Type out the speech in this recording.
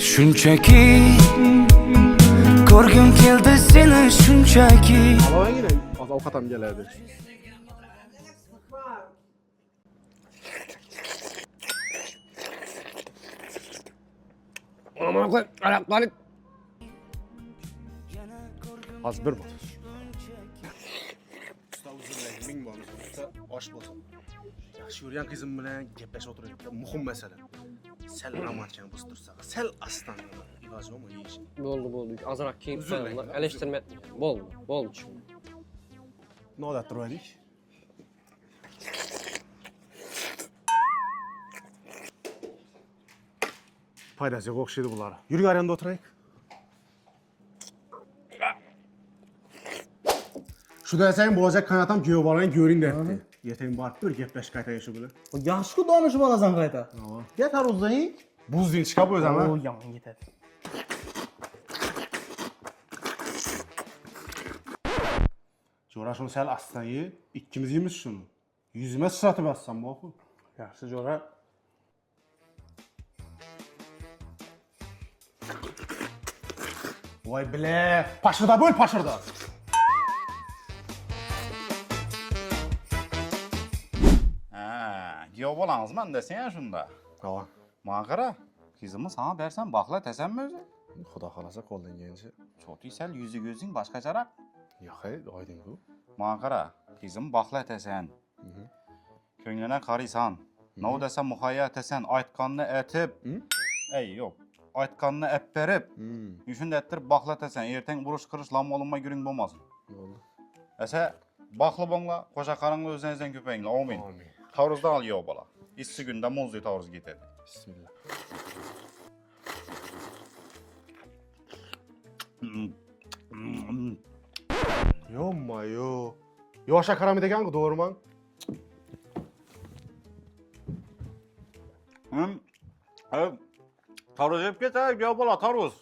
Shunchaki ko'rgim keldi seni shunchaki. Alavengina ovqat ham keladi. Aman qo'y, araqlari. Hozir bir bo'lsin. Usta uzunlaydi, ming bo'lsin. Usta osh bo'lsin. Yaxshi yurgan qizim bilan gaplashib o'tiribdi. Muhim masala. Sal amarchani biz tursa, sal astan iloji bormi yeyish? Bo'ldi. Azroq keyin Uzunlaydi, qo'yinglar. Alishtirma. Bo'ldi tushundim. Noda turaylik. Foydasi yo'q o'xshaydi bular. Yuring arenada o'tiraylik. Shu desang bo'lajak qanatam kuyov bolani ko'ring debdi. Ertaga borib bir gaplashib qaytaylik shu bilan. Yaxshi-ku donishib olasan qayta. Get taruzdan. Buzding chiqib o'zaman. O, yomon ketadi. Jo'ra shuni sal astan ye, ikkimiz yeymiz shuni. Yuzima sisratib assam ma'qul. Yaxshi Jo'ra. Voy bile, pashirda bo'l, pashirda. Giyo bolangizman desene şunda. Tamam. Bana qara, kızımı sana bersen bakla desem mi özü? Xudo xolasa qo'ldan kelgancha. Çoğutu sel yüzü gözün başkaçarak. Yo'q, oydin bu. Bana qara, kızım bakla desen. Köngüne karıysan. Ne desem muhayyat desen, aytkanını etip. Ey yok. Aytkanını ep berip. Üçün ettir bakla desen. Erten vuruş kırış lam olunma gürün bulmasın. Ne oldu? Ese baklı bonla, koşa karınla özünüzden köpeğinle. Amin. Amin. Tavrızda al yo bala. İssi günde muzlu tavrız getirdi. Bismillah. Yomma yo. Yo'sha karamid ekan-ku, to'g'rimi? Tavrız hep getir, yo bala tavrız.